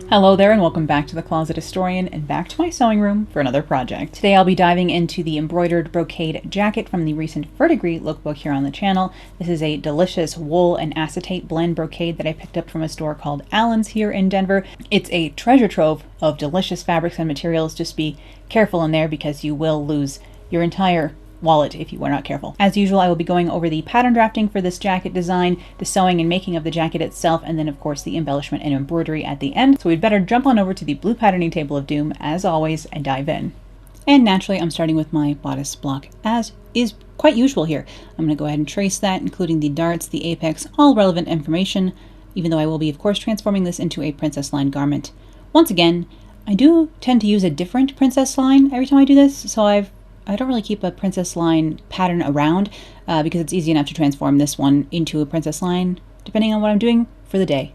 Hello there and welcome back to the Closet Historian and back to my sewing room for another project. Today I'll be diving into the embroidered brocade jacket from the recent Verdigris lookbook here on the channel. This is a delicious wool and acetate blend brocade that I picked up from a store called Highlands here in Denver. It's a treasure trove of delicious fabrics and materials. Just be careful in there because you will lose your entire wallet if you are not careful. As usual, I will be going over the pattern drafting for this jacket design, the sewing and making of the jacket itself, and then of course the embellishment and embroidery at the end. So we'd better jump on over to the blue patterning table of doom as always and dive in. And naturally I'm starting with my bodice block as is quite usual here. I'm going to go ahead and trace that, including the darts, the apex, all relevant information, even though I will be of course transforming this into a princess line garment. Once again, I do tend to use a different princess line every time I do this, so I don't really keep a princess line pattern around because it's easy enough to transform this one into a princess line depending on what I'm doing for the day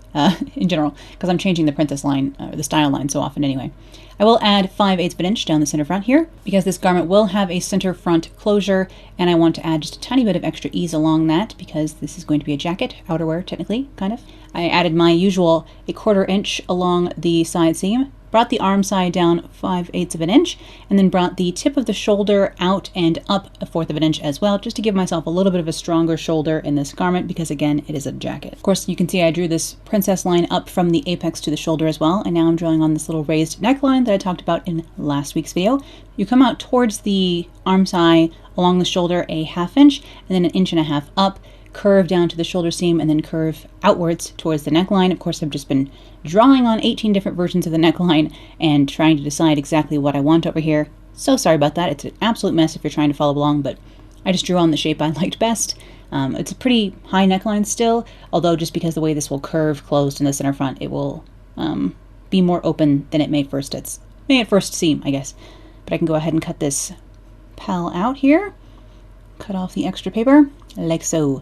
in general, because I'm changing the princess line or the style line so often anyway. I will add 5/8 of an inch down the center front here because this garment will have a center front closure, and I want to add just a tiny bit of extra ease along that because this is going to be a jacket, outerwear technically, kind of. I added my usual 1/4 inch along the side seam, brought the arm side down 5/8 of an inch, and then brought the tip of the shoulder out and up 1/4 of an inch as well, just to give myself a little bit of a stronger shoulder in this garment because again, it is a jacket. Of course, you can see I drew this princess line up from the apex to the shoulder as well, and now I'm drawing on this little raised neckline that I talked about in last week's video. You come out towards the arm side along the shoulder 1/2 inch, and then 1.5 inches up, curve down to the shoulder seam, and then curve outwards towards the neckline. Of course, I've just been drawing on 18 different versions of the neckline and trying to decide exactly what I want over here. So sorry about that. It's an absolute mess if you're trying to follow along, but I just drew on the shape I liked best. It's a pretty high neckline still, although just because the way this will curve closed in the center front, it will be more open than it may at first seem, I guess. But I can go ahead and cut this pal out here. Cut off the extra paper, like so.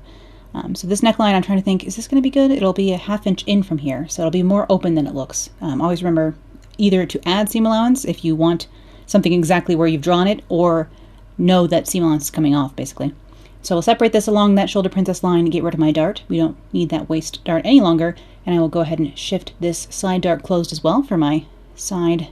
So this neckline, I'm trying to think, is this going to be good? It'll be 1/2 inch in from here, so it'll be more open than it looks. Always remember either to add seam allowance if you want something exactly where you've drawn it, or know that seam allowance is coming off, basically. So I'll separate this along that shoulder princess line and get rid of my dart. We don't need that waist dart any longer, and I will go ahead and shift this side dart closed as well for my side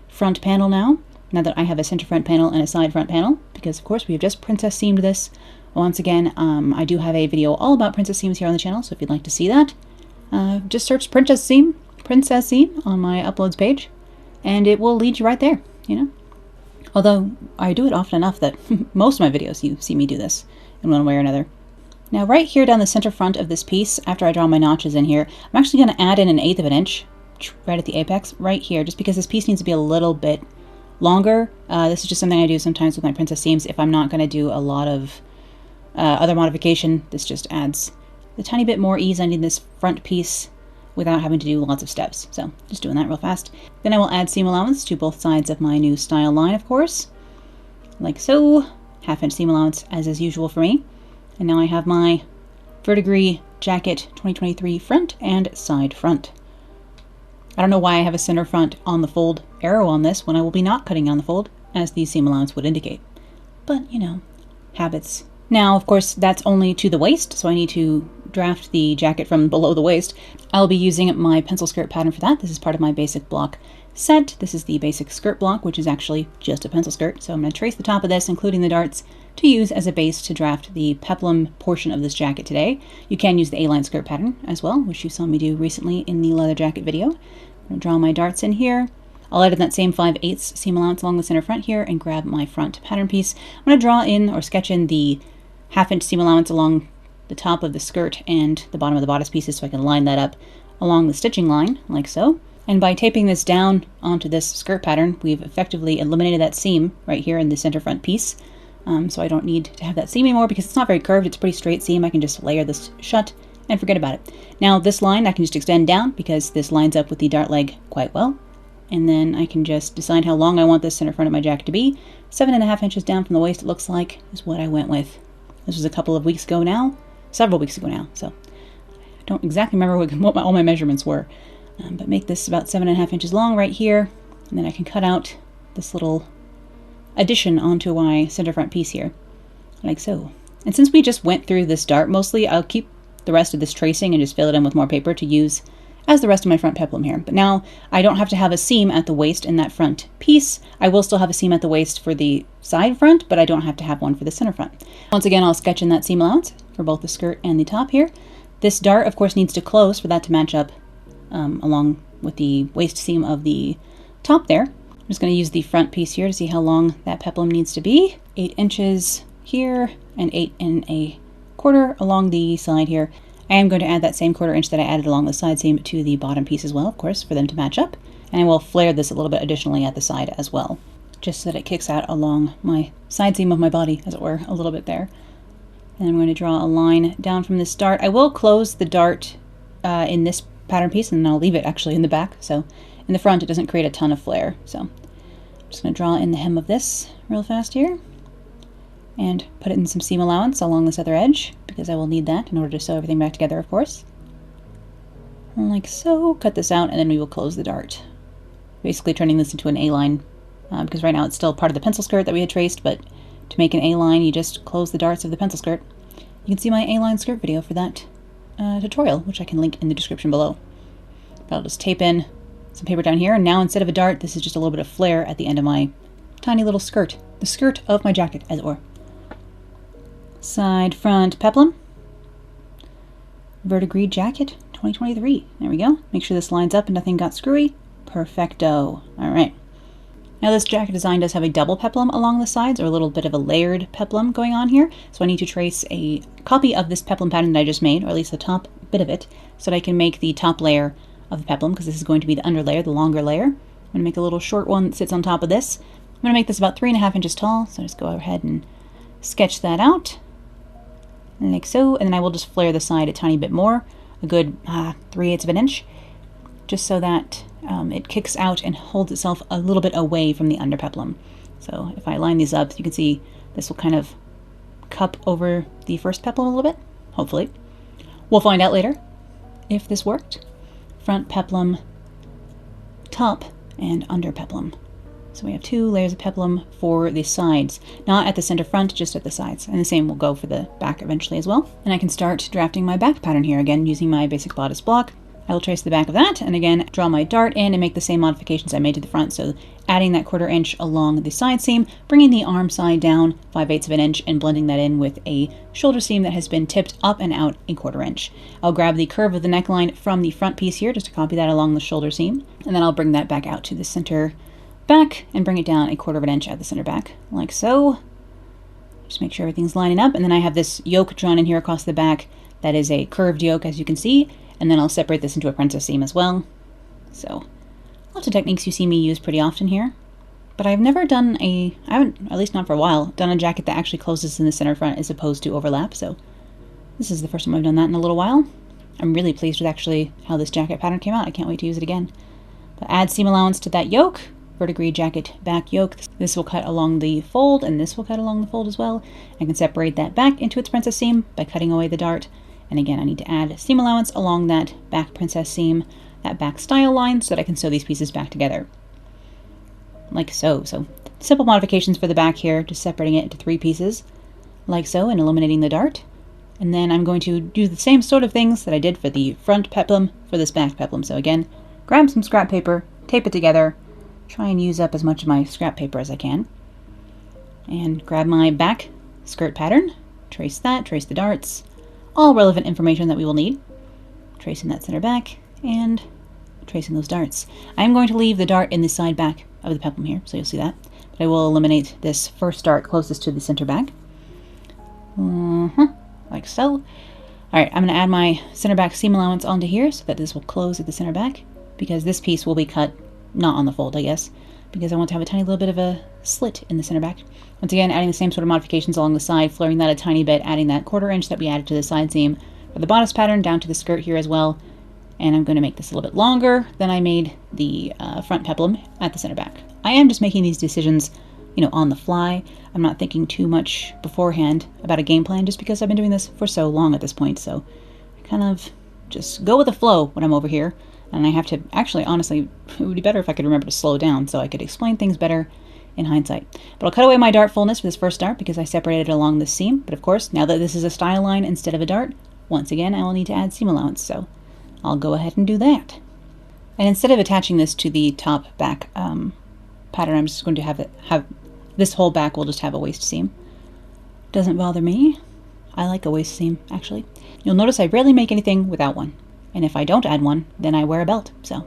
front panel now that I have a center front panel and a side front panel, because of course we have just princess seamed this. Once again, I do have a video all about princess seams here on the channel, so if you'd like to see that, just search princess seam on my uploads page, and it will lead you right there, you know? Although, I do it often enough that most of my videos you see me do this in one way or another. Now right here down the center front of this piece, after I draw my notches in here, I'm actually going to add in 1/8 of an inch, right at the apex, right here, just because this piece needs to be a little bit longer. This is just something I do sometimes with my princess seams if I'm not going to do a lot of other modification. This just adds a tiny bit more ease on this front piece without having to do lots of steps. So just doing that real fast. Then I will add seam allowance to both sides of my new style line, of course, like so. 1/2 inch seam allowance as is usual for me. And now I have my Verdigris jacket 2023 front and side front. I don't know why I have a center front on the fold arrow on this when I will be not cutting on the fold, as the seam allowance would indicate. But, you know, habits. Now, of course, that's only to the waist, so I need to draft the jacket from below the waist. I'll be using my pencil skirt pattern for that. This is part of my basic block set. This is the basic skirt block, which is actually just a pencil skirt. So I'm going to trace the top of this, including the darts, to use as a base to draft the peplum portion of this jacket today. You can use the A-line skirt pattern as well, which you saw me do recently in the leather jacket video. I'm going to draw my darts in here. I'll add in that same 5/8 seam allowance along the center front here and grab my front pattern piece. I'm going to draw in or sketch in the 1/2 inch seam allowance along the top of the skirt and the bottom of the bodice pieces so I can line that up along the stitching line, like so. And by taping this down onto this skirt pattern, we've effectively eliminated that seam right here in the center front piece. So I don't need to have that seam anymore because it's not very curved, it's a pretty straight seam. I can just layer this shut and forget about it. Now this line I can just extend down because this lines up with the dart leg quite well. And then I can just decide how long I want this center front of my jacket to be. 7.5 inches down from the waist, it looks like, is what I went with. This was a couple of weeks ago now, several weeks ago now, so I don't exactly remember what all my measurements were. But make this about 7.5 inches long right here, and then I can cut out this little addition onto my center front piece here, like so. And since we just went through this dart mostly, I'll keep the rest of this tracing and just fill it in with more paper to use as the rest of my front peplum here. But now I don't have to have a seam at the waist in that front piece. I will still have a seam at the waist for the side front, but I don't have to have one for the center front. Once again, I'll sketch in that seam allowance for both the skirt and the top here. This dart, of course, needs to close for that to match up along with the waist seam of the top there. I'm just going to use the front piece here to see how long that peplum needs to be. 8 inches here and 8 1/4 along the side here. I am going to add that same 1/4 inch that I added along the side seam to the bottom piece as well, of course, for them to match up. And I will flare this a little bit additionally at the side as well, just so that it kicks out along my side seam of my body, as it were, a little bit there. And I'm going to draw a line down from this dart. I will close the dart in this pattern piece, and I'll leave it actually in the back. So in the front, it doesn't create a ton of flare. So I'm just going to draw in the hem of this real fast here and put it in some seam allowance along this other edge, because I will need that in order to sew everything back together, of course. Like so. Cut this out, and then we will close the dart. Basically turning this into an A-line, because right now it's still part of the pencil skirt that we had traced, but to make an A-line, you just close the darts of the pencil skirt. You can see my A-line skirt video for that tutorial, which I can link in the description below. But I'll just tape in some paper down here, and now instead of a dart, this is just a little bit of flare at the end of my tiny little skirt. The skirt of my jacket, as it were. Side front peplum. Verdigris jacket 2023. There we go. Make sure this lines up and nothing got screwy. Perfecto. Alright. Now this jacket design does have a double peplum along the sides, or a little bit of a layered peplum going on here. So I need to trace a copy of this peplum pattern that I just made, or at least the top bit of it, so that I can make the top layer of the peplum, because this is going to be the underlayer, the longer layer. I'm going to make a little short one that sits on top of this. I'm going to make this about 3.5 inches tall, so just go ahead and sketch that out. Like so, and then I will just flare the side a tiny bit more, a good 3/8 of an inch, just so that it kicks out and holds itself a little bit away from the under peplum. So if I line these up, you can see this will kind of cup over the first peplum a little bit, hopefully. We'll find out later if this worked. Front peplum, top and under peplum. So we have 2 layers of peplum for the sides, not at the center front, just at the sides. And the same will go for the back eventually as well. And I can start drafting my back pattern here again using my basic bodice block. I will trace the back of that, and again, draw my dart in and make the same modifications I made to the front. So adding that 1/4 inch along the side seam, bringing the arm side down 5/8 of an inch, and blending that in with a shoulder seam that has been tipped up and out a 1/4 inch. I'll grab the curve of the neckline from the front piece here, just to copy that along the shoulder seam, and then I'll bring that back out to the center back and bring it down 1/4 of an inch at the center back, like so. Just make sure everything's lining up, and then I have this yoke drawn in here across the back that is a curved yoke, as you can see, and then I'll separate this into a princess seam as well. So lots of techniques you see me use pretty often here, but I've never done I haven't, at least not for a while, done a jacket that actually closes in the center front as opposed to overlap, so this is the first time I've done that in a little while. I'm really pleased with actually how this jacket pattern came out. I can't wait to use it again. But add seam allowance to that yoke. Verdigris jacket back yoke. This will cut along the fold, and this will cut along the fold as well. I can separate that back into its princess seam by cutting away the dart. And again, I need to add seam allowance along that back princess seam, that back style line, so that I can sew these pieces back together. Like so. So simple modifications for the back here, just separating it into 3 pieces, like so, and eliminating the dart. And then I'm going to do the same sort of things that I did for the front peplum for this back peplum. So again, grab some scrap paper, tape it together, try and use up as much of my scrap paper as I can, and grab my back skirt pattern, trace that, trace the darts, all relevant information that we will need, tracing that center back, and tracing those darts. I'm going to leave the dart in the side back of the peplum here, so you'll see that, but I will eliminate this first dart closest to the center back, like so. Alright, I'm going to add my center back seam allowance onto here so that this will close at the center back, because this piece will be cut not on the fold, I guess, because I want to have a tiny little bit of a slit in the center back. Once again, adding the same sort of modifications along the side, flaring that a tiny bit, adding that 1/4 inch that we added to the side seam for the bodice pattern down to the skirt here as well. And I'm going to make this a little bit longer than I made the front peplum at the center back. I am just making these decisions, you know, on the fly. I'm not thinking too much beforehand about a game plan, just because I've been doing this for so long at this point. So I kind of just go with the flow when I'm over here. And I have to, actually, honestly, it would be better if I could remember to slow down so I could explain things better in hindsight. But I'll cut away my dart fullness for this first dart because I separated it along this seam. But of course, now that this is a style line instead of a dart, once again, I will need to add seam allowance. So I'll go ahead and do that. And instead of attaching this to the top back pattern, I'm just going to have this whole back will just have a waist seam. Doesn't bother me. I like a waist seam, actually. You'll notice I rarely make anything without one. And if I don't add one, then I wear a belt, so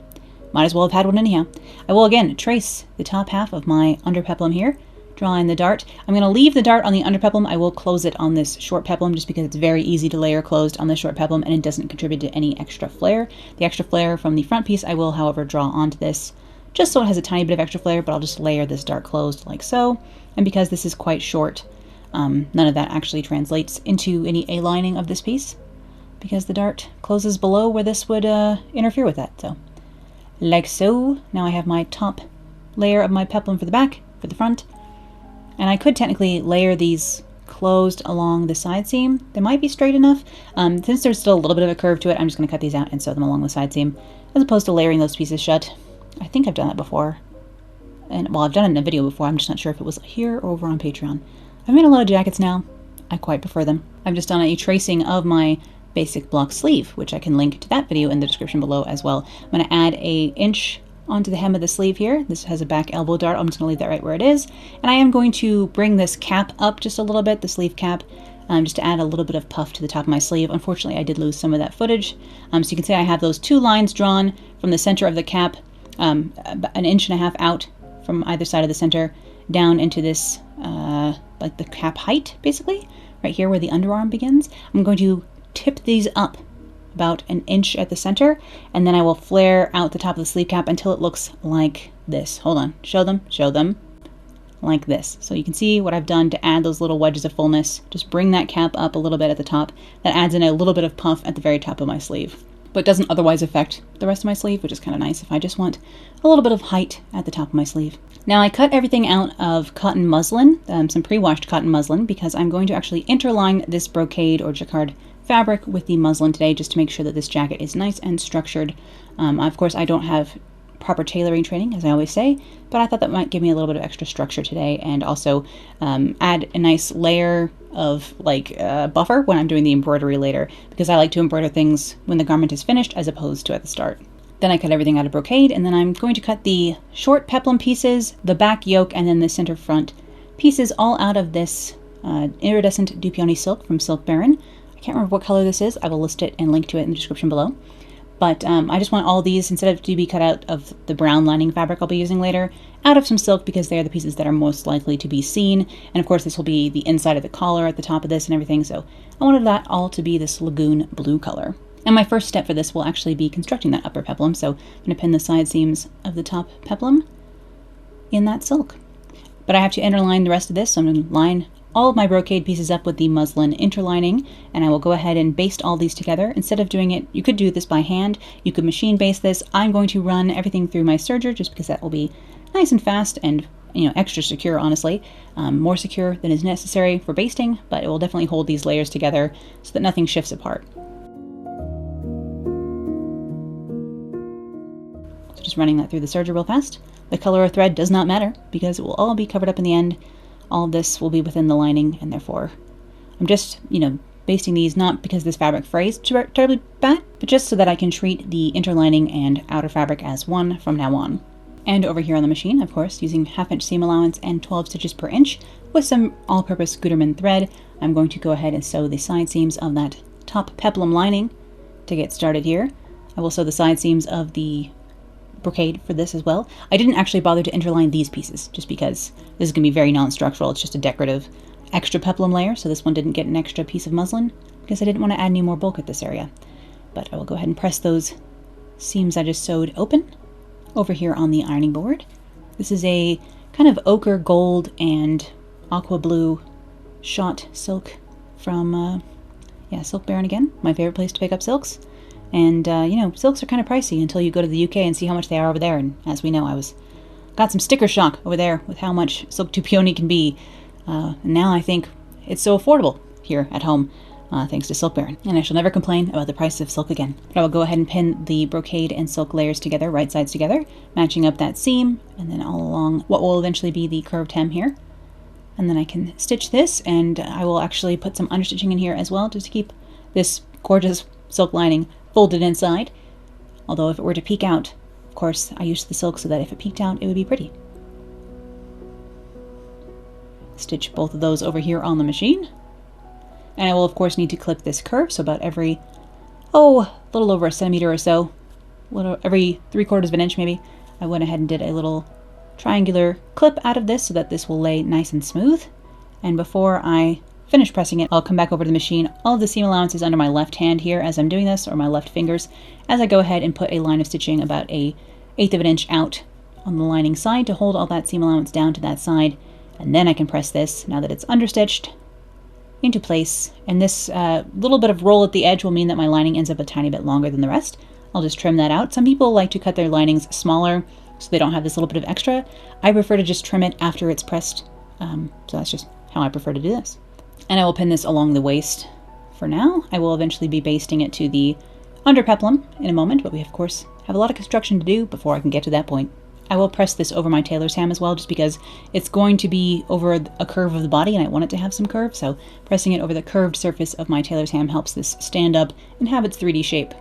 might as well have had one anyhow. I will again trace the top half of my under peplum here, draw in the dart. I'm going to leave the dart on the under peplum. I will close it on this short peplum just because it's very easy to layer closed on the short peplum and it doesn't contribute to any extra flare. The extra flare from the front piece I will, however, draw onto this just so it has a tiny bit of extra flare, but I'll just layer this dart closed like so. And because this is quite short, none of that actually translates into any A-lining of this piece because the dart closes below where this would interfere with that. So, like so. Now I have my top layer of my peplum for the back, for the front. And I could technically layer these closed along the side seam. They might be straight enough. Since there's still a little bit of a curve to it, I'm just going to cut these out and sew them along the side seam, as opposed to layering those pieces shut. I think I've done that before. And, well, I've done it in a video before. I'm just not sure if it was here or over on Patreon. I've made a lot of jackets now. I quite prefer them. I've just done a tracing of my basic block sleeve, which I can link to that video in the description below as well. I'm going to add an inch onto the hem of the sleeve here. This has a back elbow dart. I'm just going to leave that right where it is. And I am going to bring this cap up just a little bit, the sleeve cap, just to add a little bit of puff to the top of my sleeve. Unfortunately, I did lose some of that footage. So you can see I have those two lines drawn from the center of the cap, an inch and a half out from either side of the center, down into this, like the cap height, basically, right here where the underarm begins. I'm going to tip these up about an inch at the center, and then I will flare out the top of the sleeve cap until it looks like this. Hold on, show them, like this. So you can see what I've done to add those little wedges of fullness. Just bring that cap up a little bit at the top. That adds in a little bit of puff at the very top of my sleeve, but doesn't otherwise affect the rest of my sleeve, which is kind of nice if I just want a little bit of height at the top of my sleeve. Now I cut everything out of cotton muslin, some pre-washed cotton muslin, because I'm going to actually interline this brocade or jacquard fabric with the muslin today, just to make sure that this jacket is nice and structured. Of course, I don't have proper tailoring training, as I always say, but I thought that might give me a little bit of extra structure today, and also add a nice layer of buffer when I'm doing the embroidery later, because I like to embroider things when the garment is finished as opposed to at the start. Then I cut everything out of brocade, and then I'm going to cut the short peplum pieces, the back yoke, and then the center front pieces all out of this iridescent Dupioni silk from Silk Baron. I can't remember what color this is. I will list it and link to it in the description below. But I just want all these, instead of to be cut out of the brown lining fabric I'll be using later, out of some silk, because they are the pieces that are most likely to be seen. And of course this will be the inside of the collar at the top of this and everything, so I wanted that all to be this lagoon blue color. And my first step for this will actually be constructing that upper peplum, so I'm going to pin the side seams of the top peplum in that silk. But I have to interline the rest of this, so I'm going to line all of my brocade pieces up with the muslin interlining, and I will go ahead and baste all these together. Instead of doing it, you could do this by hand, you could machine baste this. I'm going to run everything through my serger just because that will be nice and fast and, you know, extra secure, honestly. More secure than is necessary for basting, but it will definitely hold these layers together so that nothing shifts apart. So just running that through the serger real fast. The color of thread does not matter because it will all be covered up in the end. All of this will be within the lining, and therefore I'm just, basting these not because this fabric frays terribly bad, but just so that I can treat the interlining and outer fabric as one from now on. And over here on the machine, of course, using 1/2 inch seam allowance and 12 stitches per inch with some all-purpose Gutermann thread, I'm going to go ahead and sew the side seams of that top peplum lining to get started here. I will sew the side seams of the brocade for this as well. I didn't actually bother to interline these pieces just because this is going to be very non-structural. It's just a decorative extra peplum layer, so this one didn't get an extra piece of muslin because I didn't want to add any more bulk at this area. But I will go ahead and press those seams I just sewed open over here on the ironing board. This is a kind of ochre gold and aqua blue shot silk from Silk Baron again, my favorite place to pick up silks. And, silks are kind of pricey until you go to the UK and see how much they are over there. And as we know, got some sticker shock over there with how much silk Dupioni can be. And now I think it's so affordable here at home, thanks to Silk Baron. And I shall never complain about the price of silk again. But I will go ahead and pin the brocade and silk layers together, right sides together, matching up that seam, and then all along what will eventually be the curved hem here. And then I can stitch this, and I will actually put some understitching in here as well, just to keep this gorgeous silk lining folded inside. Although if it were to peek out, of course, I used the silk so that if it peeked out, it would be pretty. Stitch both of those over here on the machine. And I will, of course, need to clip this curve, so about every, a little over a centimeter or so, every 3/4 of an inch maybe, I went ahead and did a little triangular clip out of this so that this will lay nice and smooth. And before I finish pressing it, I'll come back over to the machine. All of the seam allowance is under my left hand here as I'm doing this, or my left fingers, as I go ahead and put a line of stitching about a 1/8 of an inch out on the lining side to hold all that seam allowance down to that side. And then I can press this, now that it's understitched, into place. And this little bit of roll at the edge will mean that my lining ends up a tiny bit longer than the rest. I'll just trim that out. Some people like to cut their linings smaller so they don't have this little bit of extra. I prefer to just trim it after it's pressed. So that's just how I prefer to do this. And I will pin this along the waist for now. I will eventually be basting it to the under peplum in a moment, but we of course have a lot of construction to do before I can get to that point. I will press this over my tailor's ham as well, just because it's going to be over a curve of the body and I want it to have some curve, so pressing it over the curved surface of my tailor's ham helps this stand up and have its 3D shape.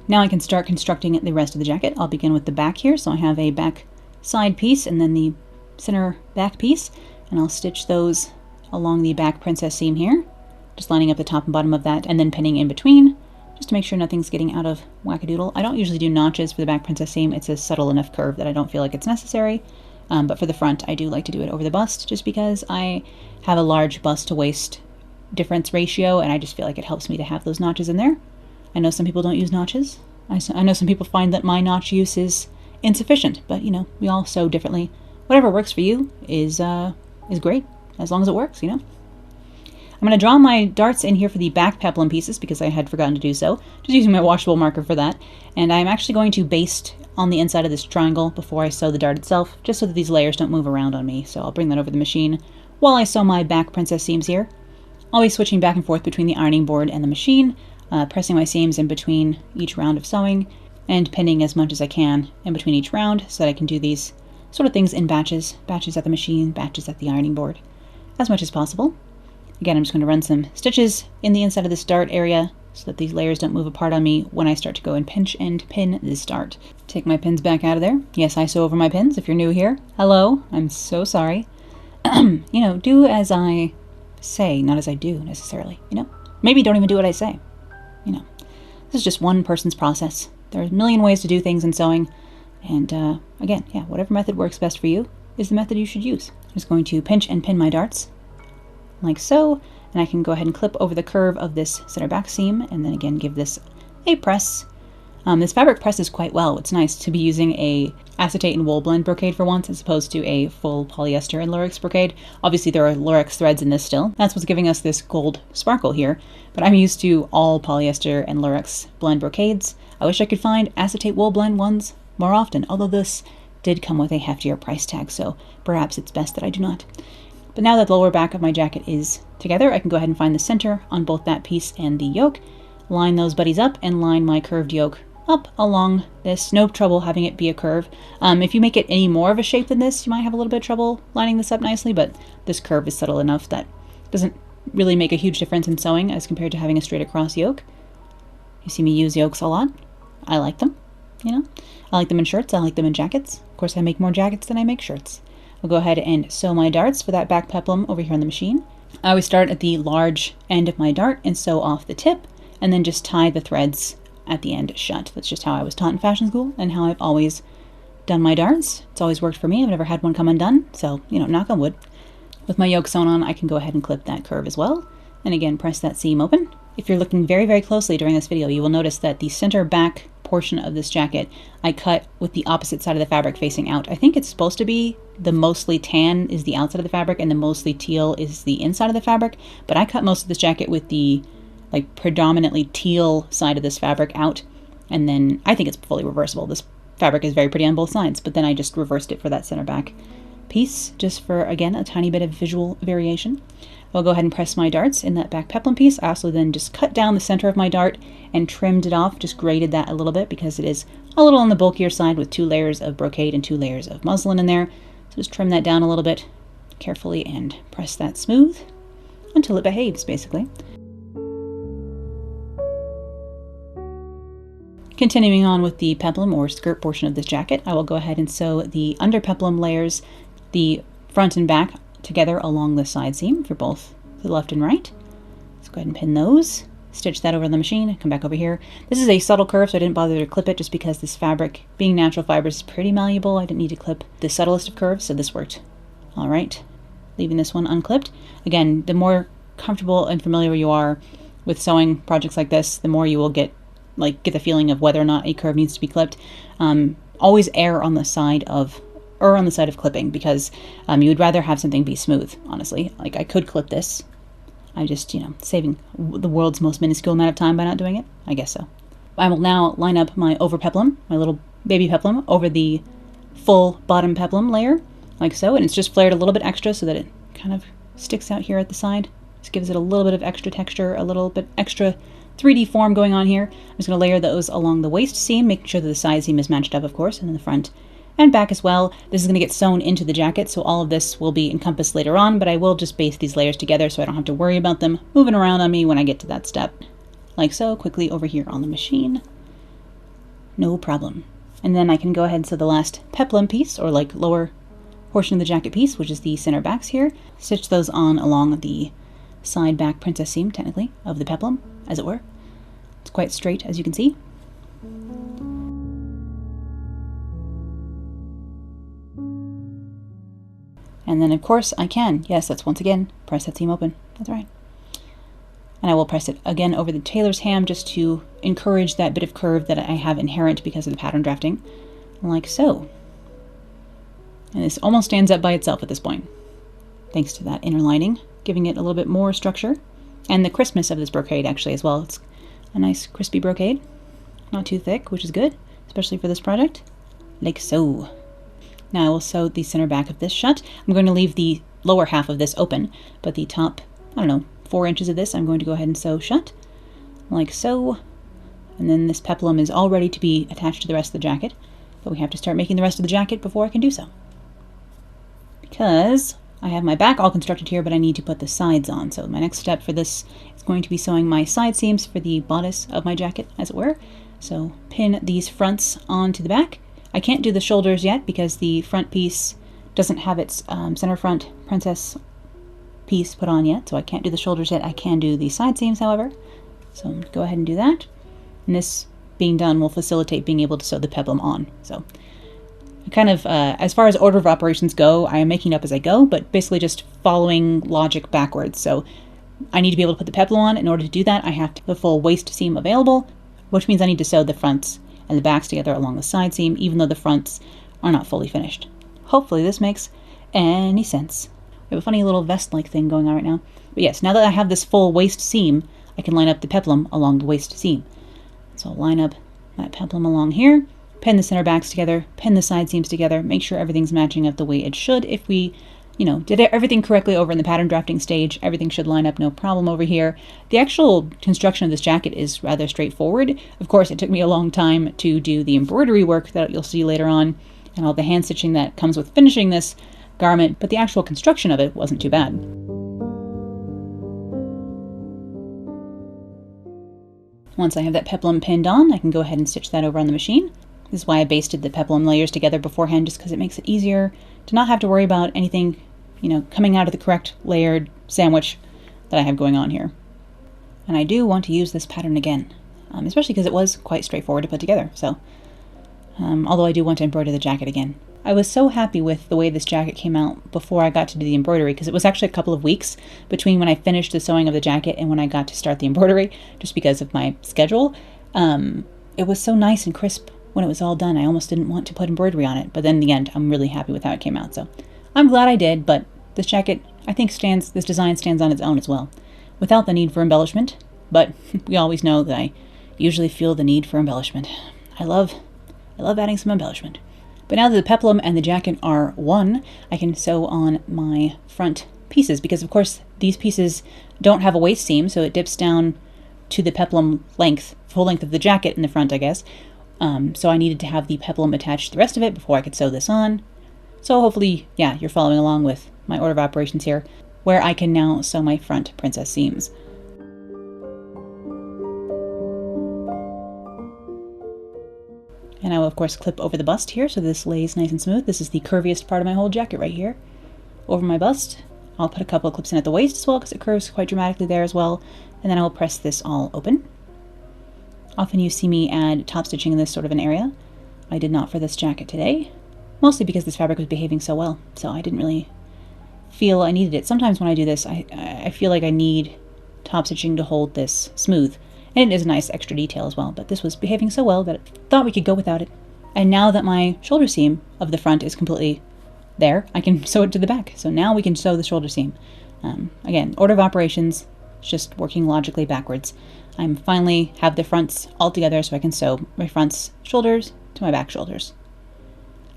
Now I can start constructing the rest of the jacket. I'll begin with the back here, so I have a back side piece and then the center back piece, and I'll stitch those along the back princess seam here, just lining up the top and bottom of that and then pinning in between, just to make sure nothing's getting out of wackadoodle. I don't usually do notches for the back princess seam. It's a subtle enough curve that I don't feel like it's necessary, but for the front I do like to do it over the bust, just because I have a large bust to waist difference ratio and I just feel like it helps me to have those notches in there. I know some people don't use notches. I know some people find that my notch use is insufficient, but you know, we all sew differently. Whatever works for you is great, as long as it works, you know. I'm going to draw my darts in here for the back peplum pieces because I had forgotten to do so, just using my washable marker for that. And I'm actually going to baste on the inside of this triangle before I sew the dart itself, just so that these layers don't move around on me. So I'll bring that over the machine while I sew my back princess seams here. I'll be switching back and forth between the ironing board and the machine, pressing my seams in between each round of sewing, and pinning as much as I can in between each round so that I can do these sort of things in batches at the machine, batches at the ironing board, as much as possible. Again, I'm just going to run some stitches in the inside of this dart area so that these layers don't move apart on me when I start to go and pinch and pin this dart. Take my pins back out of there. Yes, I sew over my pins. If you're new here, hello, I'm so sorry. You know, do as I say, not as I do necessarily, you know? Maybe don't even do what I say, you know. This is just one person's process. There are a million ways to do things in sewing, and again, yeah, whatever method works best for you is the method you should use. I'm just going to pinch and pin my darts like so, and I can go ahead and clip over the curve of this center back seam, and then again give this a press. This fabric presses quite well. It's nice to be using a acetate and wool blend brocade for once, as opposed to a full polyester and lurex brocade. Obviously there are lurex threads in this still. That's what's giving us this gold sparkle here, but I'm used to all polyester and lurex blend brocades. I wish I could find acetate wool blend ones more often, although this did come with a heftier price tag, so perhaps it's best that I do not. But now that the lower back of my jacket is together, I can go ahead and find the center on both that piece and the yoke, line those buddies up, and line my curved yoke up along this. No trouble having it be a curve. If you make it any more of a shape than this, you might have a little bit of trouble lining this up nicely, but this curve is subtle enough that it doesn't really make a huge difference in sewing as compared to having a straight across yoke. You see me use yokes a lot. I like them, you know. I like them in shirts, I like them in jackets. Of course, I make more jackets than I make shirts. I'll go ahead and sew my darts for that back peplum over here on the machine. I always start at the large end of my dart and sew off the tip, and then just tie the threads at the end shut. That's just how I was taught in fashion school and how I've always done my darts. It's always worked for me. I've never had one come undone, so, you know, knock on wood. With my yoke sewn on, I can go ahead and clip that curve as well, and again, press that seam open. If you're looking very, very closely during this video, you will notice that the center back portion of this jacket I cut with the opposite side of the fabric facing out. I think it's supposed to be the mostly tan is the outside of the fabric and the mostly teal is the inside of the fabric, but I cut most of this jacket with the like predominantly teal side of this fabric out, and then I think it's fully reversible. This fabric is very pretty on both sides, but then I just reversed it for that center back piece just for, again, a tiny bit of visual variation. I'll go ahead and press my darts in that back peplum piece. I also then just cut down the center of my dart and trimmed it off, just graded that a little bit because it is a little on the bulkier side with 2 layers of brocade and 2 layers of muslin in there. So just trim that down a little bit carefully and press that smooth until it behaves, basically. Continuing on with the peplum or skirt portion of this jacket, I will go ahead and sew the under peplum layers, the front and back together along the side seam for both the left and right. Let's go ahead and pin those, stitch that over on the machine, come back over here. This is a subtle curve, so I didn't bother to clip it just because this fabric, being natural fibers, is pretty malleable. I didn't need to clip the subtlest of curves, so this worked. All right, leaving this one unclipped. Again, the more comfortable and familiar you are with sewing projects like this, the more you will get the feeling of whether or not a curve needs to be clipped. Always err on the side of clipping, because you would rather have something be smooth, honestly. Like, I could clip this. I'm just, saving the world's most minuscule amount of time by not doing it. I guess so. I will now line up my over peplum, my little baby peplum, over the full bottom peplum layer, like so. And it's just flared a little bit extra so that it kind of sticks out here at the side. Just gives it a little bit of extra texture, a little bit extra 3D form going on here. I'm just going to layer those along the waist seam, making sure that the side seam is matched up, of course, and in the front and back as well. This is going to get sewn into the jacket, so all of this will be encompassed later on, but I will just baste these layers together so I don't have to worry about them moving around on me when I get to that step. Like so, quickly over here on the machine. No problem. And then I can go ahead and sew the last peplum piece, or like lower portion of the jacket piece, which is the center backs here. Stitch those on along the side back princess seam, technically, of the peplum, as it were. It's quite straight, as you can see. And then, of course, I can, yes, that's once again, press that seam open. That's right. And I will press it again over the tailor's ham just to encourage that bit of curve that I have inherent because of the pattern drafting, like so. And this almost stands up by itself at this point, thanks to that inner lining, giving it a little bit more structure. And the crispness of this brocade, actually, as well. It's a nice crispy brocade, not too thick, which is good, especially for this project, like so. Now I will sew the center back of this shut. I'm going to leave the lower half of this open, but the top, 4 inches of this, I'm going to go ahead and sew shut, like so. And then this peplum is all ready to be attached to the rest of the jacket, but we have to start making the rest of the jacket before I can do so. Because I have my back all constructed here, but I need to put the sides on. So my next step for this is going to be sewing my side seams for the bodice of my jacket, as it were. So pin these fronts onto the back. I can't do the shoulders yet because the front piece doesn't have its center front princess piece put on yet, so I can't do the shoulders yet. I can do the side seams, however. So go ahead and do that. And this being done will facilitate being able to sew the peplum on. So kind of, as far as order of operations go, I am making up as I go, but basically just following logic backwards. So I need to be able to put the peplum on. In order to do that, I have to have the full waist seam available, which means I need to sew the fronts and the backs together along the side seam, even though the fronts are not fully finished. Hopefully this makes any sense. We have a funny little vest-like thing going on right now. But yes, now that I have this full waist seam, I can line up the peplum along the waist seam. So I'll line up that peplum along here, pin the center backs together, pin the side seams together, make sure everything's matching up the way it should. If we did everything correctly over in the pattern drafting stage, everything should line up no problem over here. The actual construction of this jacket is rather straightforward. Of course, it took me a long time to do the embroidery work that you'll see later on, and all the hand stitching that comes with finishing this garment, but the actual construction of it wasn't too bad. Once I have that peplum pinned on, I can go ahead and stitch that over on the machine. This is why I basted the peplum layers together beforehand, just because it makes it easier to not have to worry about anything coming out of the correct layered sandwich that I have going on here. And I do want to use this pattern again, especially because it was quite straightforward to put together. So, although I do want to embroider the jacket again. I was so happy with the way this jacket came out before I got to do the embroidery, because it was actually a couple of weeks between when I finished the sewing of the jacket and when I got to start the embroidery, just because of my schedule. It was so nice and crisp when it was all done. I almost didn't want to put embroidery on it, but then in the end, I'm really happy with how it came out. So I'm glad I did, but this jacket, I think this design stands on its own as well, without the need for embellishment. But we always know that I usually feel the need for embellishment. I love adding some embellishment. But now that the peplum and the jacket are one, I can sew on my front pieces, because of course these pieces don't have a waist seam, so it dips down to the peplum length, full length of the jacket in the front, I guess. So I needed to have the peplum attached to the rest of it before I could sew this on. So hopefully, yeah, you're following along with my order of operations here, where I can now sew my front princess seams. And I will, of course, clip over the bust here so this lays nice and smooth. This is the curviest part of my whole jacket right here. Over my bust. I'll put a couple of clips in at the waist as well because it curves quite dramatically there as well. And then I will press this all open. Often you see me add top stitching in this sort of an area. I did not for this jacket today. Mostly because this fabric was behaving so well. So I didn't really feel I needed it. Sometimes when I do this, I feel like I need top stitching to hold this smooth. And it is a nice extra detail as well, but this was behaving so well that I thought we could go without it. And now that my shoulder seam of the front is completely there, I can sew it to the back. So now we can sew the shoulder seam. Again, order of operations, just working logically backwards. I'm finally have the fronts all together so I can sew my front's shoulders to my back shoulders.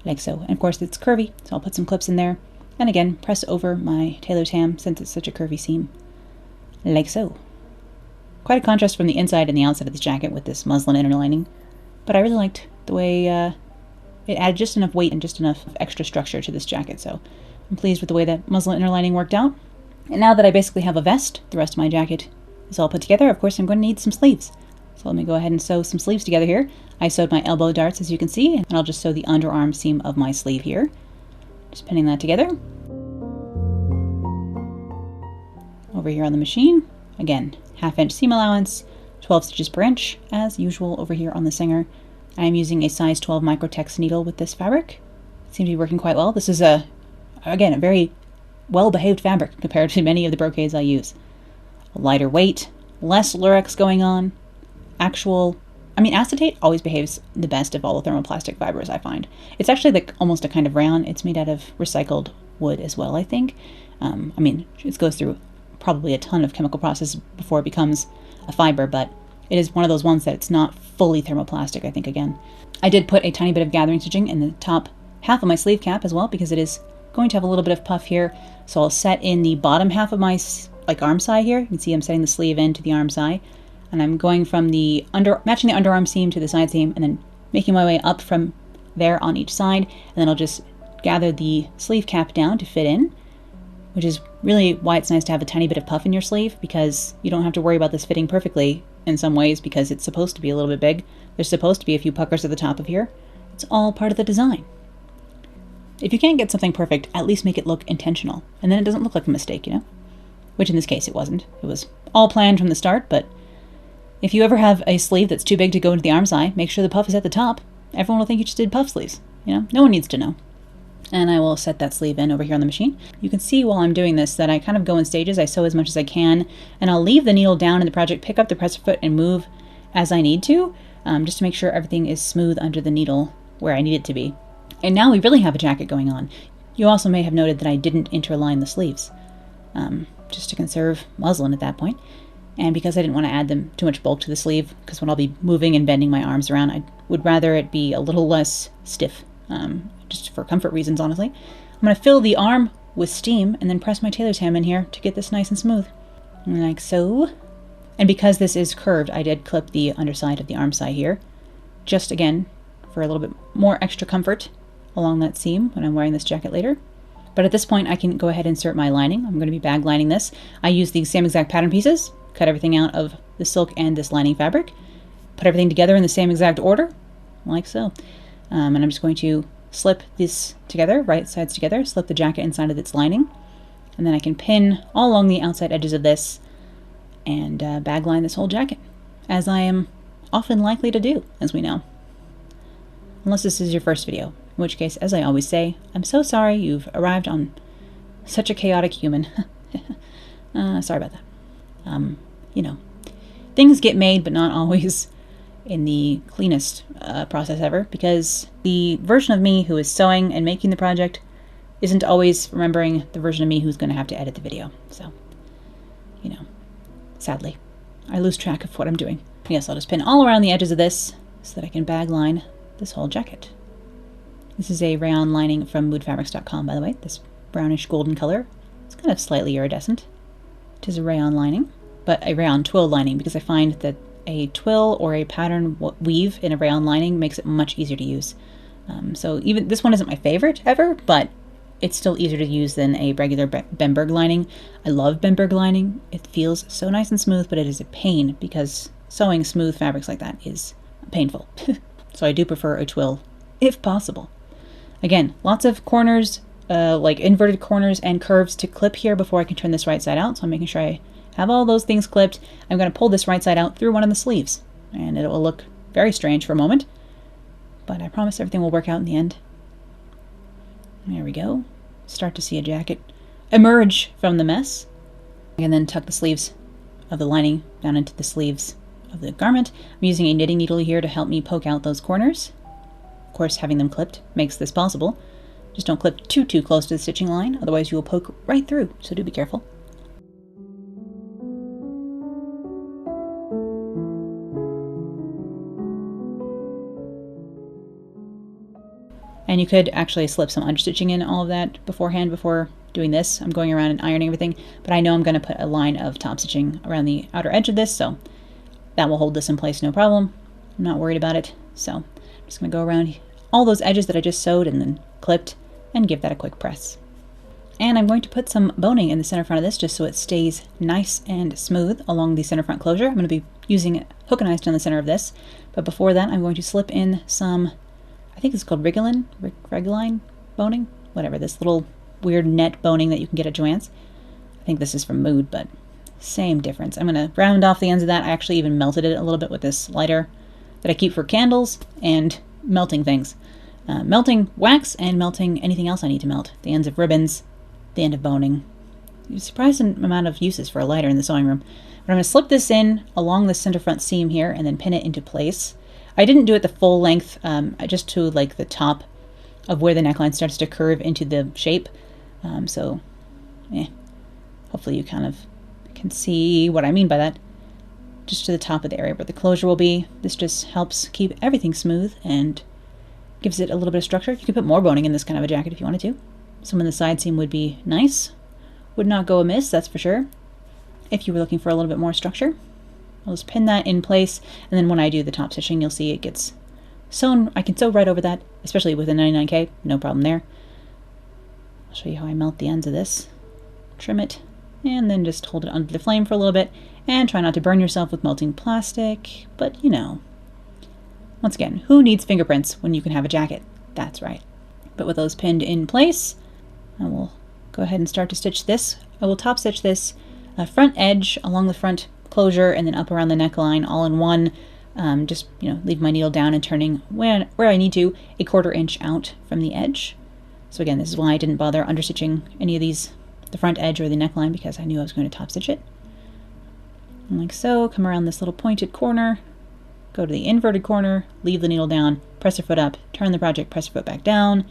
Like so. And of course it's curvy, so I'll put some clips in there. And again, press over my tailor's hem since it's such a curvy seam. Like so. Quite a contrast from the inside and the outside of this jacket with this muslin inner lining. But I really liked the way it added just enough weight and just enough extra structure to this jacket. So I'm pleased with the way that muslin inner lining worked out. And now that I basically have a vest, the rest of my jacket is all put together. Of course, I'm going to need some sleeves. So let me go ahead and sew some sleeves together here. I sewed my elbow darts, as you can see, and I'll just sew the underarm seam of my sleeve here. Just pinning that together. Over here on the machine, again, 1/2 inch seam allowance, 12 stitches per inch, as usual over here on the Singer. I am using a size 12 Microtex needle with this fabric. It seems to be working quite well. This is, again, a very well-behaved fabric compared to many of the brocades I use. A lighter weight, less lurex going on, acetate always behaves the best of all the thermoplastic fibers, I find. It's actually like almost a kind of rayon. It's made out of recycled wood as well, I think. It goes through probably a ton of chemical process before it becomes a fiber, but it is one of those ones that it's not fully thermoplastic, I think, again. I did put a tiny bit of gathering stitching in the top half of my sleeve cap as well, because it is going to have a little bit of puff here. So I'll set in the bottom half of my arm side here. You can see I'm setting the sleeve into the arm side, and I'm going from matching the underarm seam to the side seam, and then making my way up from there on each side, and then I'll just gather the sleeve cap down to fit in, which is really why it's nice to have a tiny bit of puff in your sleeve, because you don't have to worry about this fitting perfectly in some ways, because it's supposed to be a little bit big. There's supposed to be a few puckers at the top of here. It's all part of the design. If you can't get something perfect, at least make it look intentional, and then it doesn't look like a mistake, you know? Which in this case it wasn't. It was all planned from the start, but if you ever have a sleeve that's too big to go into the arm side, make sure the puff is at the top. Everyone will think you just did puff sleeves, you know? No one needs to know. And I will set that sleeve in over here on the machine. You can see while I'm doing this that I kind of go in stages. I sew as much as I can, and I'll leave the needle down in the project, pick up the presser foot, and move as I need to, just to make sure everything is smooth under the needle where I need it to be. And now we really have a jacket going on. You also may have noted that I didn't interline the sleeves, just to conserve muslin at that point. And because I didn't want to add them too much bulk to the sleeve, because when I'll be moving and bending my arms around, I would rather it be a little less stiff, just for comfort reasons, honestly. I'm going to fill the arm with steam and then press my tailor's hem in here to get this nice and smooth. Like so. And because this is curved, I did clip the underside of the arm side here, just again, for a little bit more extra comfort along that seam when I'm wearing this jacket later. But at this point, I can go ahead and insert my lining. I'm going to be bag lining this. I use the same exact pattern pieces, cut everything out of the silk and this lining fabric, put everything together in the same exact order, like so. And I'm just going to slip this together, right sides together, slip the jacket inside of its lining, and then I can pin all along the outside edges of this and bag line this whole jacket, as I am often likely to do, as we know. Unless this is your first video, in which case, as I always say, I'm so sorry you've arrived on such a chaotic human. Sorry about that. You know, things get made, but not always in the cleanest process ever, because the version of me who is sewing and making the project isn't always remembering the version of me who's going to have to edit the video. So, you know, sadly, I lose track of what I'm doing. Yes, I'll just pin all around the edges of this so that I can bag line this whole jacket. This is a rayon lining from moodfabrics.com, by the way, this brownish golden color. It's kind of slightly iridescent. It is a rayon lining, but a rayon twill lining, because I find that a twill or a pattern weave in a rayon lining makes it much easier to use. So even this one isn't my favorite ever, but it's still easier to use than a regular Bemberg lining. I love Bemberg lining. It feels so nice and smooth, but it is a pain because sewing smooth fabrics like that is painful. So I do prefer a twill, if possible. Again, lots of corners, like inverted corners and curves to clip here before I can turn this right side out. So I'm making sure I have all those things clipped. I'm going to pull this right side out through one of the sleeves, and it will look very strange for a moment, but I promise everything will work out in the end. There we go. Start to see a jacket emerge from the mess. And then tuck the sleeves of the lining down into the sleeves of the garment. I'm using a knitting needle here to help me poke out those corners. Of course, having them clipped makes this possible. Just don't clip too close to the stitching line, otherwise you will poke right through, so do be careful. And you could actually slip some understitching in all of that beforehand before doing this. I'm going around and ironing everything, but I know I'm going to put a line of top stitching around the outer edge of this, so that will hold this in place no problem. I'm not worried about it. So I'm just going to go around all those edges that I just sewed and then clipped and give that a quick press. And I'm going to put some boning in the center front of this just so it stays nice and smooth along the center front closure. I'm going to be using hook and eyes down the center of this, but before that I'm going to slip in some, I think it's called Regline boning, whatever, this little weird net boning that you can get at Joann's. I think this is from Mood, but same difference. I'm going to round off the ends of that. I actually even melted it a little bit with this lighter that I keep for candles and melting things. Melting wax and melting anything else I need to melt. The ends of ribbons, the end of boning. Surprising amount of uses for a lighter in the sewing room. But I'm going to slip this in along the center front seam here and then pin it into place. I didn't do it the full length, just to like the top of where the neckline starts to curve into the shape. Hopefully you kind of can see what I mean by that. Just to the top of the area where the closure will be. This just helps keep everything smooth and gives it a little bit of structure. You could put more boning in this kind of a jacket if you wanted to. Some in the side seam would be nice. Would not go amiss, that's for sure. If you were looking for a little bit more structure. I'll just pin that in place, and then when I do the top stitching, you'll see it gets sewn. I can sew right over that, especially with a 99K, no problem there. I'll show you how I melt the ends of this. Trim it, and then just hold it under the flame for a little bit, and try not to burn yourself with melting plastic, but you know. Once again, who needs fingerprints when you can have a jacket? That's right. But with those pinned in place, I will go ahead and start to stitch this. I will top stitch this front edge along the front closure and then up around the neckline all in one. Just, leave my needle down and turning where I need to, a 1/4 inch out from the edge. So again, this is why I didn't bother understitching any of these, the front edge or the neckline, because I knew I was going to top stitch it. And like so, come around this little pointed corner, go to the inverted corner, leave the needle down, press your foot up, turn the project, press your foot back down,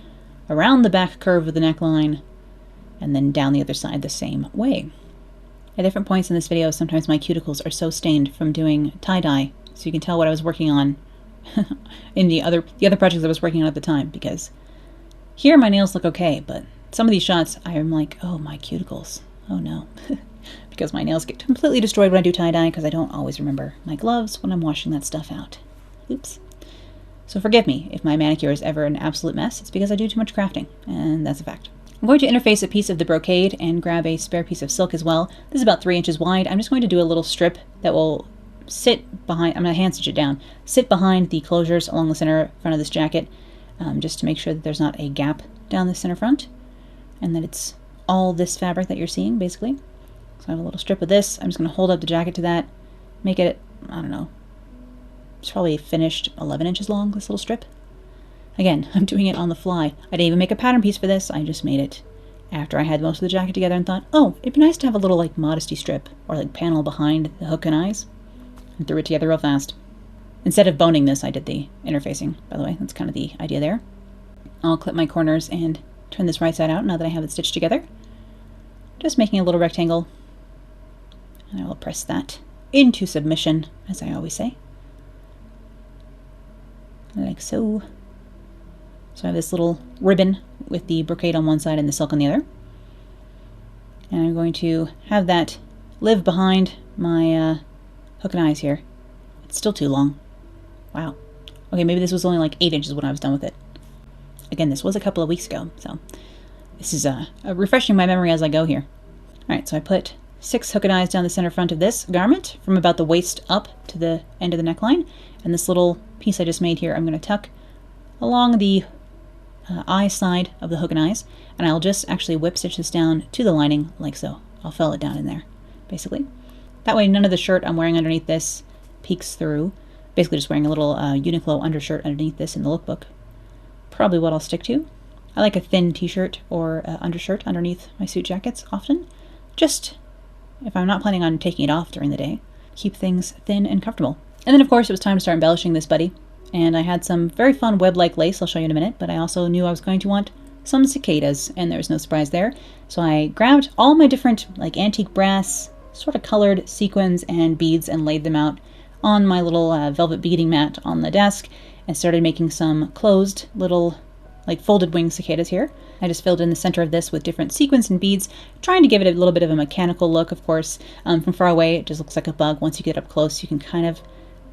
around the back curve of the neckline, and then down the other side the same way. At different points in this video, sometimes my cuticles are so stained from doing tie-dye, so you can tell what I was working on in the other projects I was working on at the time, because here my nails look okay, but some of these shots I'm like, oh, my cuticles, oh no. Because my nails get completely destroyed when I do tie-dye because I don't always remember my gloves when I'm washing that stuff out. Oops. So forgive me if my manicure is ever an absolute mess. It's because I do too much crafting, and that's a fact. I'm going to interface a piece of the brocade and grab a spare piece of silk as well. This is about 3 inches wide. I'm just going to do a little strip that will sit behind, I'm going to hand stitch it down, sit behind the closures along the center front of this jacket, just to make sure that there's not a gap down the center front, and that it's all this fabric that you're seeing, basically. So I have a little strip of this. I'm just going to hold up the jacket to that, make it, I don't know, it's probably finished 11 inches long, this little strip. Again, I'm doing it on the fly. I didn't even make a pattern piece for this. I just made it after I had most of the jacket together and thought, oh, it'd be nice to have a little like modesty strip or like panel behind the hook and eyes, and threw it together real fast. Instead of boning this, I did the interfacing, by the way. That's kind of the idea there. I'll clip my corners and turn this right side out now that I have it stitched together. Just making a little rectangle. And I will press that into submission, as I always say. Like so. So I have this little ribbon with the brocade on one side and the silk on the other. And I'm going to have that live behind my hook and eyes here. It's still too long. Wow. Okay, maybe this was only like 8 inches when I was done with it. Again, this was a couple of weeks ago, so this is refreshing my memory as I go here. Alright, so I put 6 hook and eyes down the center front of this garment from about the waist up to the end of the neckline, and this little piece I just made here, I'm going to tuck along the eye side of the hook and eyes, and I'll just actually whip stitch this down to the lining like so. I'll fill it down in there, basically. That way none of the shirt I'm wearing underneath this peeks through. Basically just wearing a little Uniqlo undershirt underneath this in the lookbook. Probably what I'll stick to. I like a thin t-shirt or undershirt underneath my suit jackets often. Just if I'm not planning on taking it off during the day. Keep things thin and comfortable. And then of course it was time to start embellishing this buddy. And I had some very fun web-like lace I'll show you in a minute, but I also knew I was going to want some cicadas, and there was no surprise there. So I grabbed all my different like antique brass, sort of colored sequins and beads and laid them out on my little velvet beading mat on the desk and started making some closed little like folded wing cicadas here. I just filled in the center of this with different sequins and beads, trying to give it a little bit of a mechanical look, of course. From far away it just looks like a bug. Once you get up close you can kind of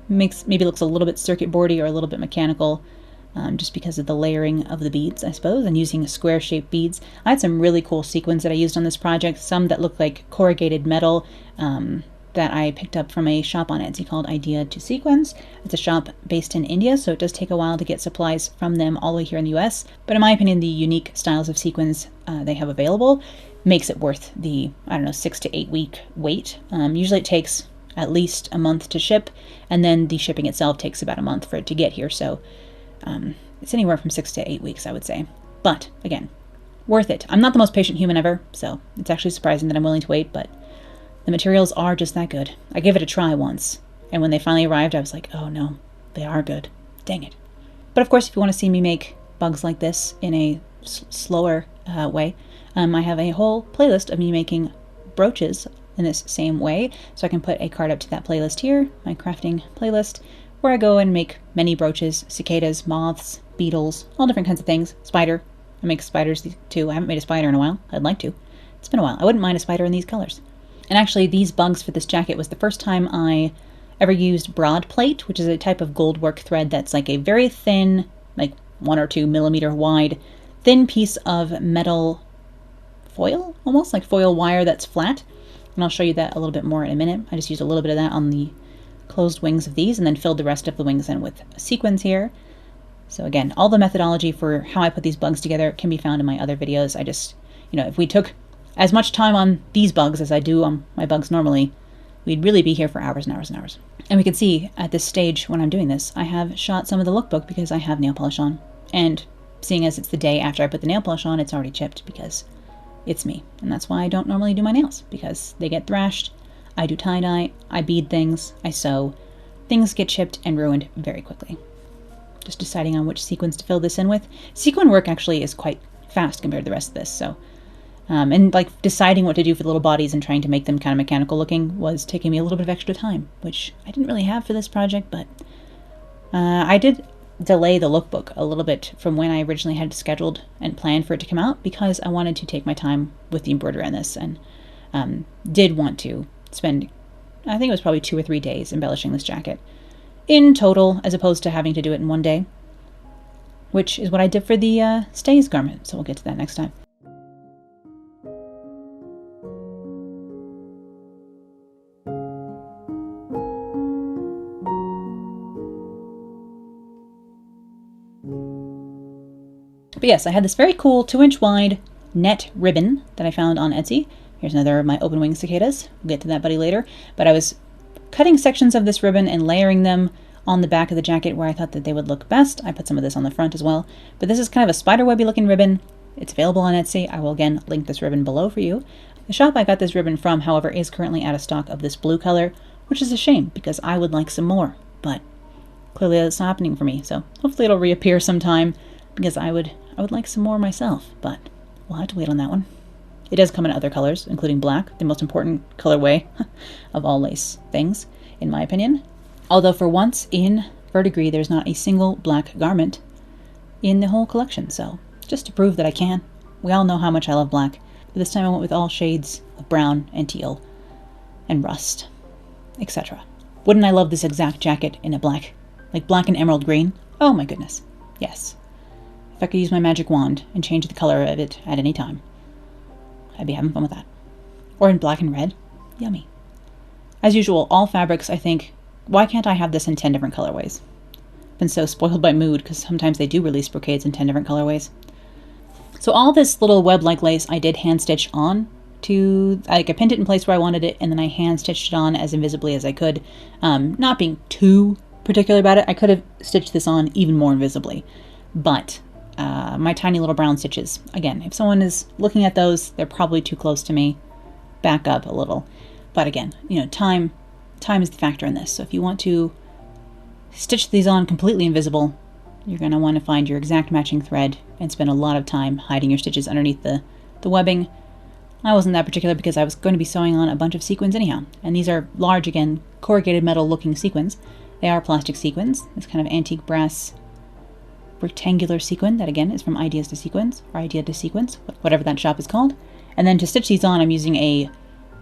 maybe it looks a little bit circuit boardy or a little bit mechanical, just because of the layering of the beads, I suppose, and using square shaped beads. I had some really cool sequins that I used on this project, some that look like corrugated metal, that I picked up from a shop on Etsy called Idea to Sequins. It's a shop based in India, so it does take a while to get supplies from them all the way here in the US. But in my opinion, the unique styles of sequins they have available makes it worth the, I don't know, 6 to 8 week wait. Usually it takes at least a month to ship, and then the shipping itself takes about a month for it to get here. So it's anywhere from 6 to 8 weeks, I would say. But again, worth it. I'm not the most patient human ever, so it's actually surprising that I'm willing to wait, but the materials are just that good. I gave it a try once, and when they finally arrived, I was like, oh no, they are good. Dang it. But of course, if you want to see me make bugs like this in a slower way, I have a whole playlist of me making brooches in this same way, so I can put a card up to that playlist here, my crafting playlist, where I go and make many brooches, cicadas, moths, beetles, all different kinds of things. Spider. I make spiders too. I haven't made a spider in a while. I'd like to. It's been a while. I wouldn't mind a spider in these colors. And actually, these bugs for this jacket was the first time I ever used broad plate, which is a type of gold work thread that's like a very thin, like 1 or 2 millimeter wide, thin piece of metal foil, almost like foil wire that's flat. And I'll show you that a little bit more in a minute. I just used a little bit of that on the closed wings of these and then filled the rest of the wings in with sequins here. So again, all the methodology for how I put these bugs together can be found in my other videos. I just, if we took as much time on these bugs as I do on my bugs normally, we'd really be here for hours and hours and hours. And we can see at this stage when I'm doing this, I have shot some of the lookbook because I have nail polish on. And seeing as it's the day after I put the nail polish on, it's already chipped because it's me. And that's why I don't normally do my nails, because they get thrashed. I do tie-dye, I bead things, I sew. Things get chipped and ruined very quickly. Just deciding on which sequins to fill this in with. Sequin work actually is quite fast compared to the rest of this, so and like deciding what to do for the little bodies and trying to make them kind of mechanical looking was taking me a little bit of extra time, which I didn't really have for this project, but I did delay the lookbook a little bit from when I originally had scheduled and planned for it to come out, because I wanted to take my time with the embroidery on this, and did want to spend, I think it was probably 2 or 3 days embellishing this jacket in total, as opposed to having to do it in one day, which is what I did for the stays garment, so we'll get to that next time. But yes, I had this very cool 2-inch wide net ribbon that I found on Etsy. Here's another of my open wing cicadas. We'll get to that buddy later. But I was cutting sections of this ribbon and layering them on the back of the jacket where I thought that they would look best. I put some of this on the front as well. But this is kind of a spiderwebby looking ribbon. It's available on Etsy. I will again link this ribbon below for you. The shop I got this ribbon from, however, is currently out of stock of this blue color, which is a shame because I would like some more. But clearly that's not happening for me. So hopefully it'll reappear sometime, because I would like some more myself, but we'll have to wait on that one. It does come in other colors, including black, the most important colorway of all lace things, in my opinion. Although for once in Verdigris, there's not a single black garment in the whole collection, so just to prove that I can. We all know how much I love black, but this time I went with all shades of brown and teal and rust, etc. Wouldn't I love this exact jacket in a black, like black and emerald green? Oh my goodness, yes. If I could use my magic wand and change the color of it at any time, I'd be having fun with that. Or in black and red. Yummy. As usual, all fabrics, I think, why can't I have this in 10 different colorways? been so spoiled by mood because sometimes they do release brocades in 10 different colorways. So all this little web-like lace I did hand stitch on to, like I pinned it in place where I wanted it, and then I hand stitched it on as invisibly as I could. Not being too particular about it, I could have stitched this on even more invisibly, but my tiny little brown stitches, again, if someone is looking at those, they're probably too close to me. Back up a little. But again, you know, time is the factor in this. So if you want to stitch these on completely invisible, you're going to want to find your exact matching thread and spend a lot of time hiding your stitches underneath the webbing. I wasn't that particular because I was going to be sewing on a bunch of sequins anyhow. And these are large, again, corrugated metal looking sequins. They are plastic sequins. This kind of antique brass rectangular sequin that, again, is from Ideas to Sequins, or Idea to Sequins, whatever that shop is called. And then to stitch these on, I'm using a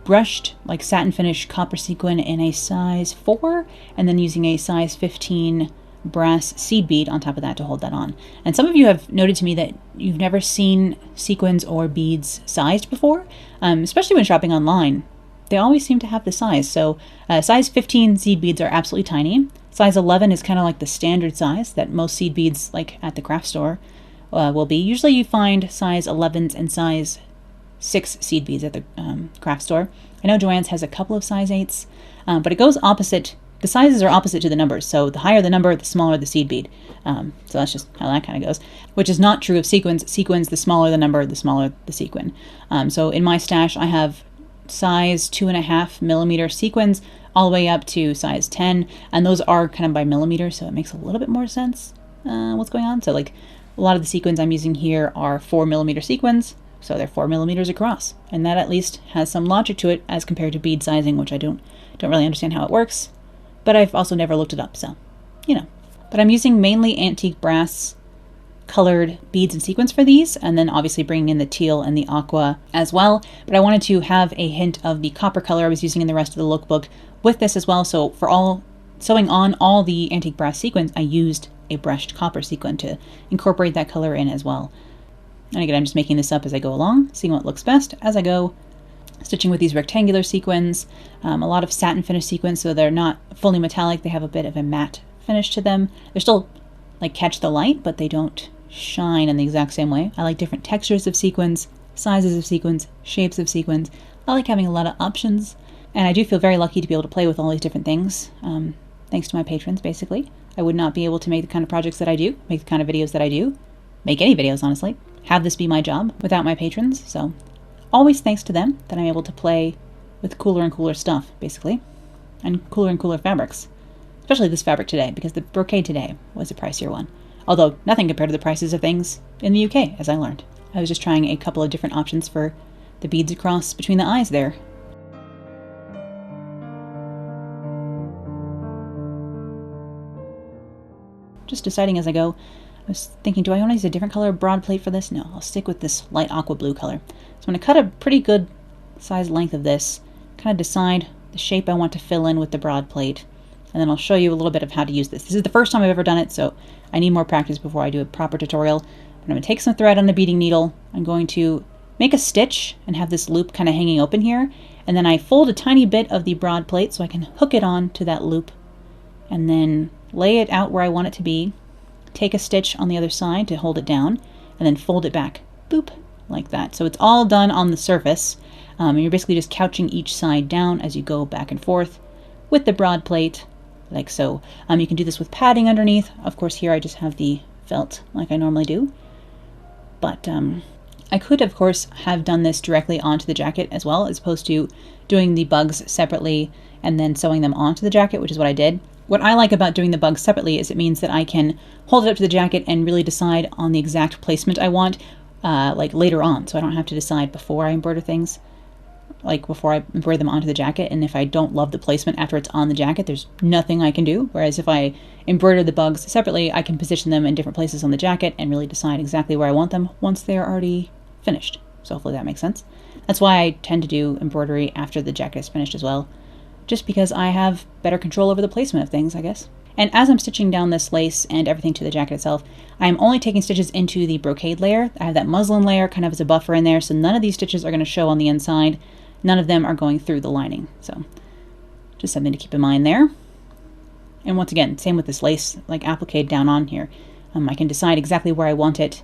brushed, like satin finish copper sequin in a size 4, and then using a size 15 brass seed bead on top of that to hold that on. And some of you have noted to me that you've never seen sequins or beads sized before, especially when shopping online. They always seem to have the size. So size 15 seed beads are absolutely tiny. Size 11 is kind of like the standard size that most seed beads, like at the craft store, will be. Usually you find size 11s and size 6 seed beads at the craft store. I know Joann's has a couple of size 8s, but it goes opposite. The sizes are opposite to the numbers, so the higher the number, the smaller the seed bead. So that's just how that kind of goes, which is not true of sequins. Sequins, the smaller the number, the smaller the sequin. So in my stash, I have size 2.5 millimeter sequins all the way up to size 10, and those are kind of by millimeter, so it makes a little bit more sense what's going on. So like a lot of the sequins I'm using here are 4 millimeter sequins, so they're 4 millimeters across, and that at least has some logic to it as compared to bead sizing, which I don't really understand how it works. But I've also never looked it up, so, you know. But I'm using mainly antique brass colored beads and sequins for these, and then obviously bringing in the teal and the aqua as well. But I wanted to have a hint of the copper color I was using in the rest of the lookbook with this as well. So for sewing on all the antique brass sequins, I used a brushed copper sequin to incorporate that color in as well. And again, I'm just making this up as I go along, seeing what looks best as I go. Stitching with these rectangular sequins, a lot of satin finish sequins, so they're not fully metallic. They have a bit of a matte finish to them. They're still like catch the light, but they don't shine in the exact same way. I like different textures of sequins, sizes of sequins, shapes of sequins. I like having a lot of options, and I do feel very lucky to be able to play with all these different things, thanks to my patrons, basically. I would not be able to make the kind of projects that I do, make the kind of videos that I do, make any videos, honestly, have this be my job without my patrons, so always thanks to them that I'm able to play with cooler and cooler stuff, basically, and cooler fabrics. Especially this fabric today, because the brocade today was a pricier one. Although nothing compared to the prices of things in the UK, as I learned. I was just trying a couple of different options for the beads across between the eyes there. Just deciding as I go. I was thinking, do I want to use a different color broad plate for this? No, I'll stick with this light aqua blue color. So I'm going to cut a pretty good size length of this, kind of decide the shape I want to fill in with the broad plate, and then I'll show you a little bit of how to use this. This is the first time I've ever done it, so I need more practice before I do a proper tutorial. But I'm going to take some thread on the beading needle. I'm going to make a stitch and have this loop kind of hanging open here, and then I fold a tiny bit of the broad plate so I can hook it on to that loop, and then lay it out where I want it to be, take a stitch on the other side to hold it down, and then fold it back, boop, like that. So it's all done on the surface, and you're basically just couching each side down as you go back and forth with the broad plate, like so. You can do this with padding underneath. Of course, here I just have the felt like I normally do, but I could, of course, have done this directly onto the jacket as well, as opposed to doing the bugs separately and then sewing them onto the jacket, which is what I did. What I like about doing the bugs separately is it means that I can hold it up to the jacket and really decide on the exact placement I want, like later on, so I don't have to decide before I embroider things, like before I embroider them onto the jacket. And if I don't love the placement after it's on the jacket, there's nothing I can do. Whereas if I embroider the bugs separately, I can position them in different places on the jacket and really decide exactly where I want them once they're already finished. So hopefully that makes sense. That's why I tend to do embroidery after the jacket is finished as well, just because I have better control over the placement of things, I guess. And as I'm stitching down this lace and everything to the jacket itself, I'm only taking stitches into the brocade layer. I have that muslin layer kind of as a buffer in there, so none of these stitches are going to show on the inside. None of them are going through the lining, so just something to keep in mind there. And once again, same with this lace, like applique down on here. I can decide exactly where I want it.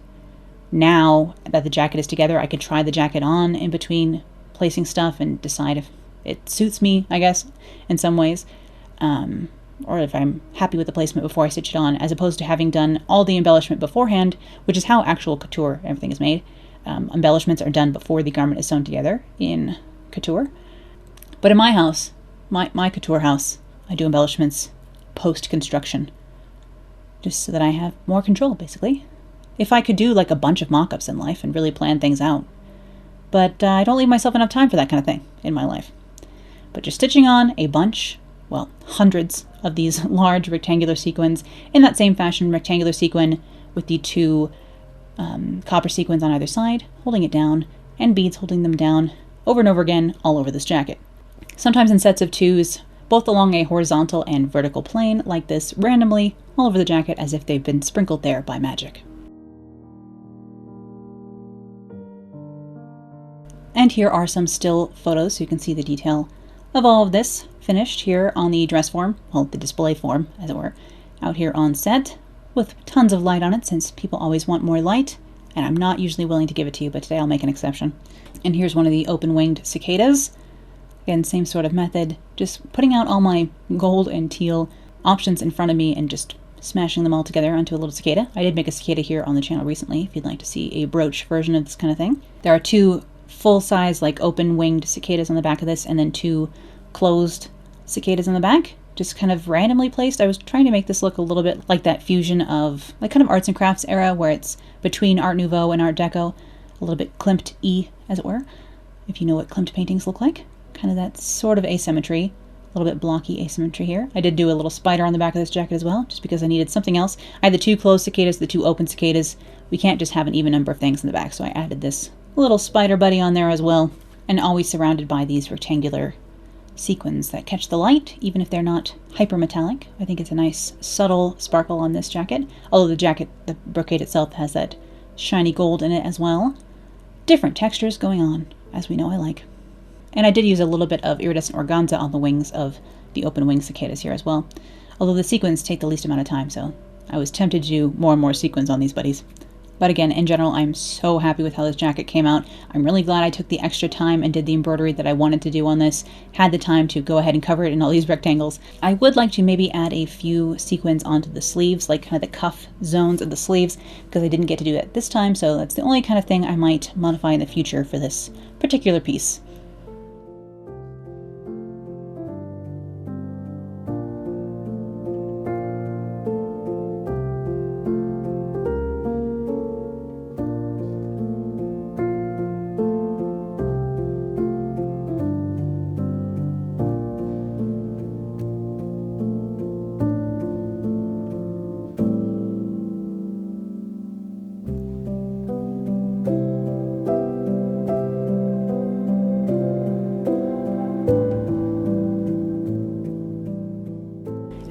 Now that the jacket is together, I could try the jacket on in between placing stuff and decide if it suits me, I guess, in some ways. Or if I'm happy with the placement before I stitch it on, as opposed to having done all the embellishment beforehand, which is how actual couture everything is made. Embellishments are done before the garment is sewn together in couture. But in my house, my couture house, I do embellishments post-construction, just so that I have more control, basically. If I could do like a bunch of mock-ups in life and really plan things out. But I don't leave myself enough time for that kind of thing in my life. But just stitching on a bunch, well, hundreds of these large rectangular sequins in that same fashion, rectangular sequin with the two copper sequins on either side, holding it down, and beads holding them down over and over again all over this jacket. Sometimes in sets of twos, both along a horizontal and vertical plane like this, randomly all over the jacket as if they've been sprinkled there by magic. And here are some still photos so you can see the detail of all of this finished here on the dress form, well, the display form, as it were, out here on set with tons of light on it since people always want more light, and I'm not usually willing to give it to you, but today I'll make an exception. And here's one of the open-winged cicadas. Again, same sort of method, just putting out all my gold and teal options in front of me and just smashing them all together onto a little cicada. I did make a cicada here on the channel recently, if you'd like to see a brooch version of this kind of thing. There are two full-size, like open-winged cicadas on the back of this, and then two closed cicadas on the back, just kind of randomly placed. I was trying to make this look a little bit like that fusion of, like, kind of arts and crafts era, where it's between Art Nouveau and Art Deco, a little bit Klimt-y, as it were, if you know what Klimt paintings look like. Kind of that sort of asymmetry, a little bit blocky asymmetry here. I did do a little spider on the back of this jacket as well, just because I needed something else. I had the two closed cicadas, the two open cicadas. We can't just have an even number of things in the back, so I added this little spider buddy on there as well, and always surrounded by these rectangular sequins that catch the light, even if they're not hyper metallic. I think it's a nice subtle sparkle on this jacket, although the jacket, the brocade itself, has that shiny gold in it as well. Different textures going on, as we know I like. And I did use a little bit of iridescent organza on the wings of the open wing cicadas here as well, although the sequins take the least amount of time, so I was tempted to do more and more sequins on these buddies. But again, in general, I'm so happy with how this jacket came out. I'm really glad I took the extra time and did the embroidery that I wanted to do on this, had the time to go ahead and cover it in all these rectangles. I would like to maybe add a few sequins onto the sleeves, like kind of the cuff zones of the sleeves, because I didn't get to do that this time, so that's the only kind of thing I might modify in the future for this particular piece.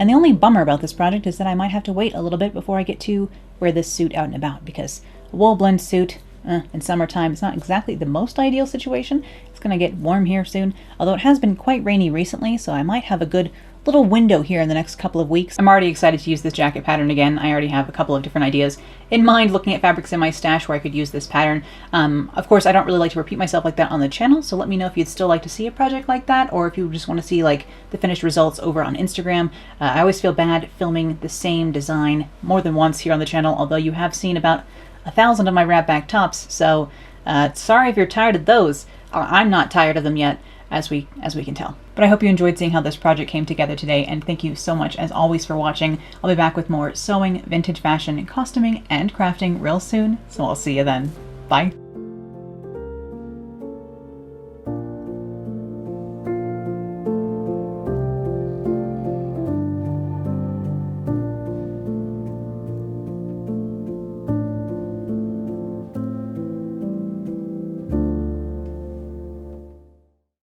And the only bummer about this project is that I might have to wait a little bit before I get to wear this suit out and about, because a wool blend suit in summertime is not exactly the most ideal situation. It's going to get warm here soon, although it has been quite rainy recently, so I might have a good little window here in the next couple of weeks. I'm already excited to use this jacket pattern again. I already have a couple of different ideas in mind, looking at fabrics in my stash where I could use this pattern. Of course, I don't really like to repeat myself like that on the channel, so let me know if you'd still like to see a project like that, or if you just want to see like the finished results over on Instagram. I always feel bad filming the same design more than once here on the channel, although you have seen about 1,000 of my wrap back tops, so sorry if you're tired of those. I'm not tired of them yet, as we can tell. But I hope you enjoyed seeing how this project came together today, and thank you so much as always for watching. I'll be back with more sewing, vintage fashion, costuming, and crafting real soon, so I'll see you then. Bye!